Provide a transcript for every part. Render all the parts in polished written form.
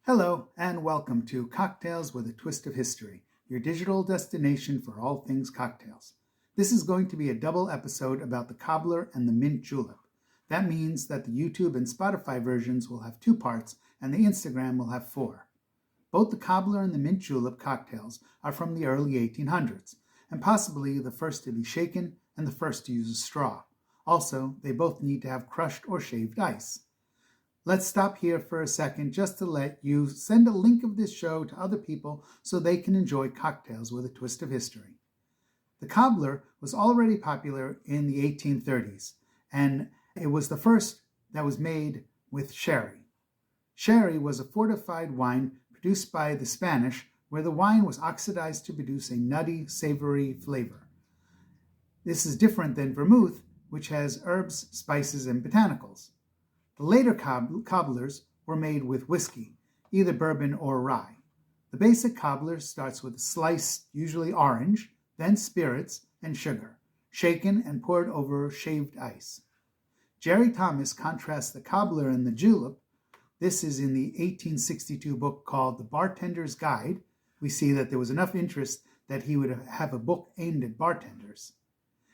Hello, and welcome to Cocktails with a Twist of History, your digital destination for all things cocktails. This is going to be a double episode about the cobbler and the mint julep. That means that the YouTube and Spotify versions will have 2 parts, and the Instagram will have 4. Both the cobbler and the mint julep cocktails are from the early 1800s, and possibly the first to be shaken and the first to use a straw. Also, they both need to have crushed or shaved ice. Let's stop here for a second just to let you send a link of this show to other people so they can enjoy cocktails with a twist of history. The cobbler was already popular in the 1830s, and it was the first that was made with sherry. Sherry was a fortified wine produced by the Spanish, where the wine was oxidized to produce a nutty, savory flavor. This is different than vermouth, which has herbs, spices, and botanicals. The later cobblers were made with whiskey, either bourbon or rye. The basic cobbler starts with a sliced, usually orange, then spirits and sugar, shaken and poured over shaved ice. Jerry Thomas contrasts the cobbler and the julep. This is in the 1862 book called The Bartender's Guide. We see that there was enough interest that he would have a book aimed at bartenders.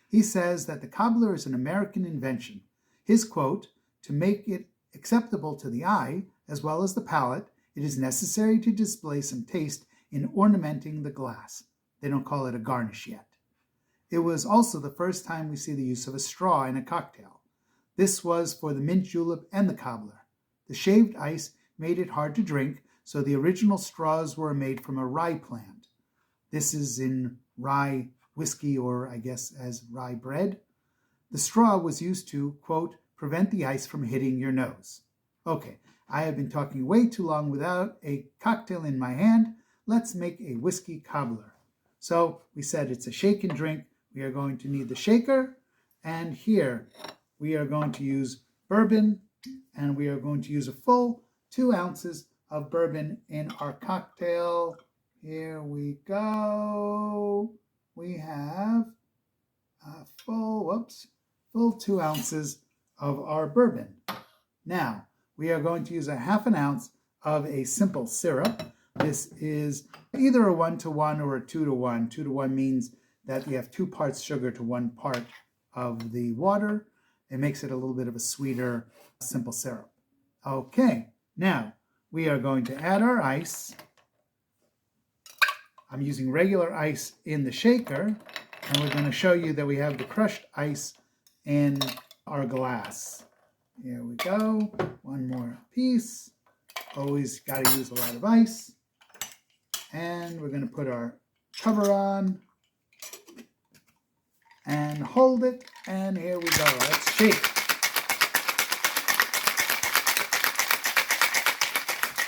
He says that the cobbler is an American invention. His quote, "To make it acceptable to the eye, as well as the palate, it is necessary to display some taste in ornamenting the glass." They don't call it a garnish yet. It was also the first time we see the use of a straw in a cocktail. This was for the mint julep and the cobbler. The shaved ice made it hard to drink, so the original straws were made from a rye plant. This is in rye whiskey, or I guess as rye bread. The straw was used to, quote, "prevent the ice from hitting your nose." Okay, I have been talking way too long without a cocktail in my hand. Let's make a whiskey cobbler. So we said it's a shake and drink. We are going to need the shaker, and here we are going to use bourbon, and we are going to use a full 2 ounces of bourbon in our cocktail. Here we go. We have a full 2 ounces of our bourbon. Now, we are going to use a 1/2 ounce of a simple syrup. This is either a 1-to-1 or a 2-to-1. 2-to-1 means that you have 2 parts sugar to 1 part of the water. It makes it a little bit of a sweeter, simple syrup. Okay, now we are going to add our ice. I'm using regular ice in the shaker, and we're going to show you that we have the crushed ice in our glass. Here we go. 1 more piece. Always got to use a lot of ice. And we're going to put our cover on and hold it. And here we go. Let's shake.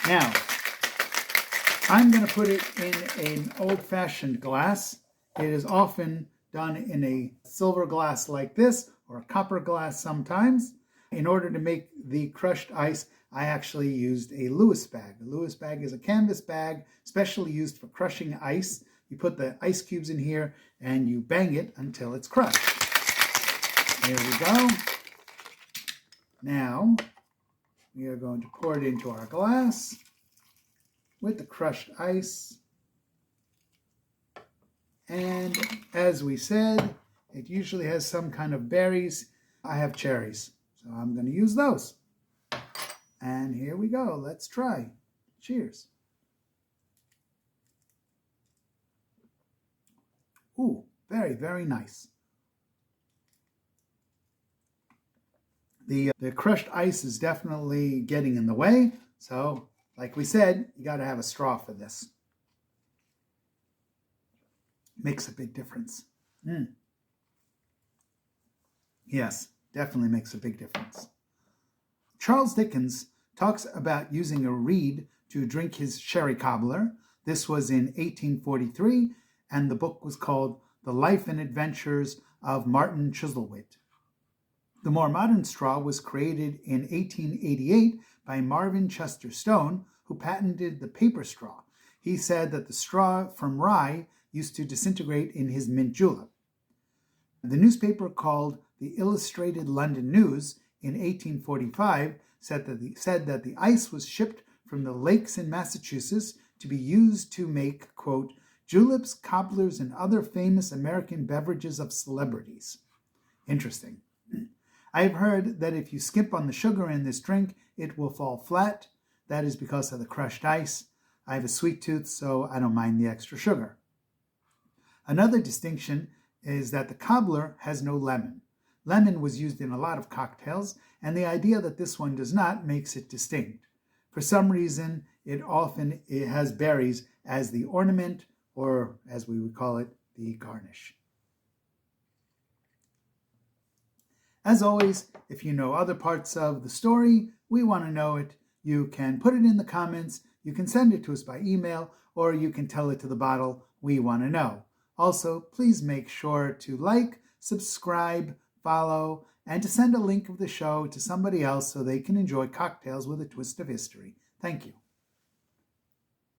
Now, I'm going to put it in an old-fashioned glass. It is often done in a silver glass like this, or a copper glass sometimes. In order to make the crushed ice, I actually used a Lewis bag. A Lewis bag is a canvas bag specially used for crushing ice. You put the ice cubes in here and you bang it until it's crushed. Here we go. Now, we are going to pour it into our glass with the crushed ice. And as we said, it usually has some kind of berries. I have cherries, so I'm going to use those. And here we go. Let's try. Cheers. Ooh, very, very nice. The crushed ice is definitely getting in the way. So, like we said, you got to have a straw for this. Makes a big difference. Yes, definitely makes a big difference. Charles Dickens talks about using a reed to drink his sherry cobbler. This was in 1843, and the book was called The Life and Adventures of Martin Chuzzlewit. The more modern straw was created in 1888 by Marvin Chester Stone, who patented the paper straw. He said that the straw from rye used to disintegrate in his mint julep. The newspaper called the Illustrated London News in 1845 said that the ice was shipped from the lakes in Massachusetts to be used to make, quote, juleps, cobblers, and other famous American beverages of celebrities. Interesting. I have heard that if you skip on the sugar in this drink, it will fall flat. That is because of the crushed ice. I have a sweet tooth, so I don't mind the extra sugar. Another distinction is that the cobbler has no lemon. Lemon was used in a lot of cocktails, and the idea that this one does not makes it distinct. For some reason, it has berries as the ornament, or as we would call it, the garnish. As always, if you know other parts of the story, we want to know it. You can put it in the comments, you can send it to us by email, or you can tell it to the bottle, we want to know. Also, please make sure to like, subscribe, follow, and to send a link of the show to somebody else so they can enjoy cocktails with a twist of history. Thank you.